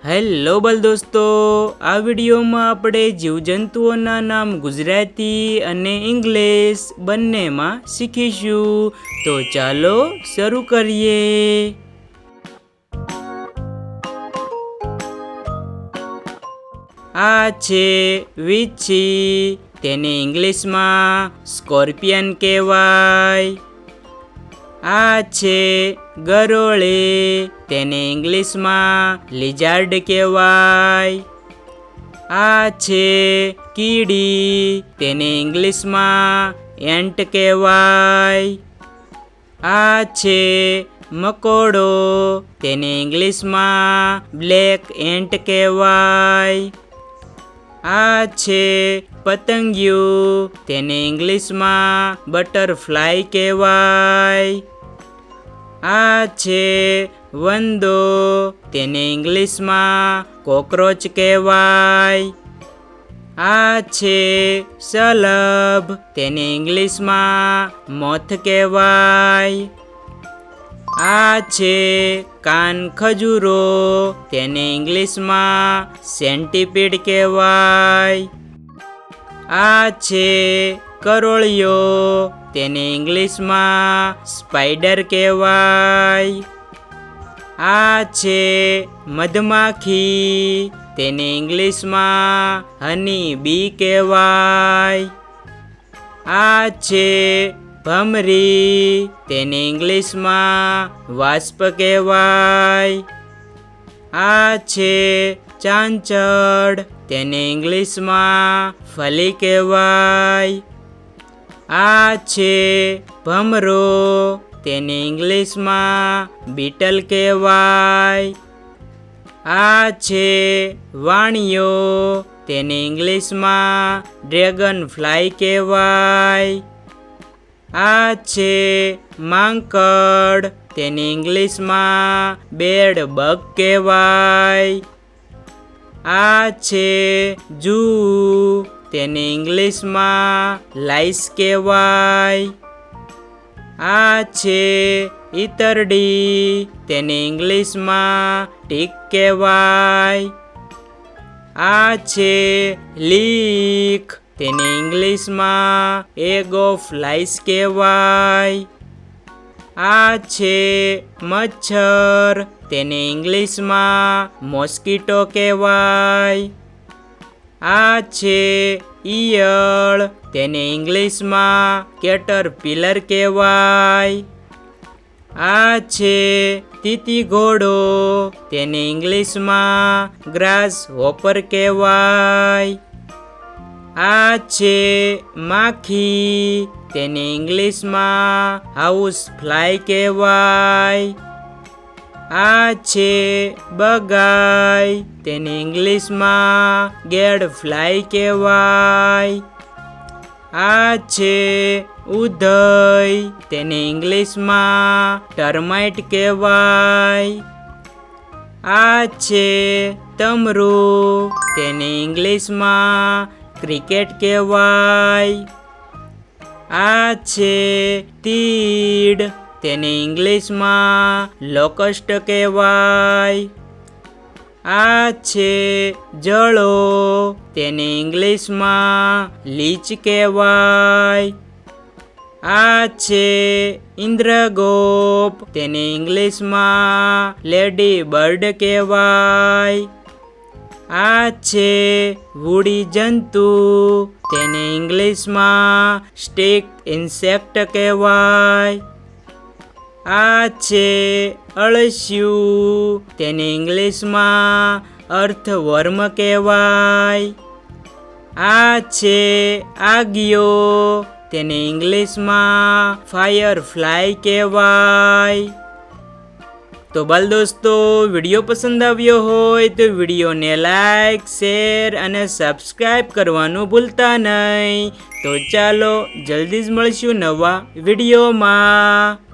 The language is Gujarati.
હેલો બાલ દોસ્તો, આ વિડીયોમાં આપણે જીવજંતુઓના નામ ગુજરાતી અને ઇંગ્લિશ બંનેમાં શીખીશું. તો ચાલો શરૂ કરીએ. આ છે વીછી, તેને ઇંગ્લિશમાં સ્કોર્પિયન કહેવાય. આ છે ગરોળી, તેને ઇંગ્લિશમાં લિઝાર્ડ કહેવાય. આ છે કીડી, તેને ઇંગ્લિશમાં એન્ટ કહેવાય. આ છે મકોડો, તેને ઇંગ્લિશમાં બ્લેક એન્ટ કહેવાય. આ છે પતંગિયું, તેને ઇંગ્લિશમાં બટરફ્લાય કહેવાય. આ છે વંદો, તેને ઇંગ્લિશમાં કોકરોચ કહેવાય. આ છે શલભ, તેને ઇંગ્લિશમાં મોથ કહેવાય. આ છે કાનખજૂરો, તેને ઇંગ્લિશમાં સેન્ટીપીડ કહેવાય. આ છે કરોળિયો, તેને ઇંગ્લિશમાં સ્પાઈડર કહેવાય. આ છે મધમાખી, તેને ઇંગ્લિશમાં હની બી કહેવાય. આ છે ભમરી, તેને ઇંગ્લિશમાં વાસ્પ કહેવાય. આ છે ચાંચડ, તેને ઇંગ્લિશમાં ફલી કહેવાય. આ છે ભમરો, તેને ઇંગ્લિશમાં બીટલ કહેવાય. આ છે વાણિયો, તેને ઇંગ્લિશમાં ડ્રેગન ફ્લાય કહેવાય. આ છે માંકડ, તેને ઇંગ્લિશમાં બેડ બગ કહેવાય. આ છે જૂ, તેને ઇંગ્લિશમાં લાઈસ કહેવાય. આ છે ઈતરડી, તેને ઇંગ્લિશમાં ટીક કહેવાય. આ છે લીક, તેને ઇંગ્લિશમાં એગ ઓફ લાઈસ કહેવાય. આ છે મચ્છર, તેને ઇંગ્લિશમાં મોસ્કીટો કહેવાય. આ છે ઈયળ, તેને ઇંગ્લિશમાં કેટરપિલર કહેવાય. આ છે તીતીઘોડો, તેને ઇંગ્લિશમાં ગ્રાસ હોપર કહેવાય. આ છે માખી, તેને ઇંગ્લિશમાં હાઉસ ફ્લાય કહેવાય. આ છે બગાઈ, તેને ઇંગ્લિશમાં ગેડ ફ્લાય કહેવાય. આ છે ઉધઈ, તેને ઇંગ્લિશમાં ટર્માઇટ કહેવાય. આ છે તમરું, તેને ઇંગ્લિશમાં ક્રિકેટ કહેવાય. આ છે તીડ, તેને ઇંગ્લિશમાં લોકસ્ટ કહેવાય. આ છે જળો, તેને ઇંગ્લિશમાં લીચ કહેવાય. આ છે ઇન્દ્રગોપ, તેને ઇંગ્લિશમાં લેડી બર્ડ કહેવાય. આ છે વુડી જંતુ, તેને ઇંગ્લિશમાં સ્ટિક ઇન્સેક્ટ કહેવાય. આ છે અળસિયું, તેને ઇંગ્લિશમાં અર્થવર્મ કહેવાય. આ છે આગિયો, તેને ઇંગ્લિશમાં ફાયરફ્લાય કહેવાય. તો બાલ દોસ્તો, વિડીયો પસંદ આવ્યો હોય તો વિડીયોને લાઈક, શેર અને સબસ્ક્રાઈબ કરવાનું ભૂલતા નહીં. તો ચાલો જલ્દી જ મળીશું નવા વિડીયોમાં.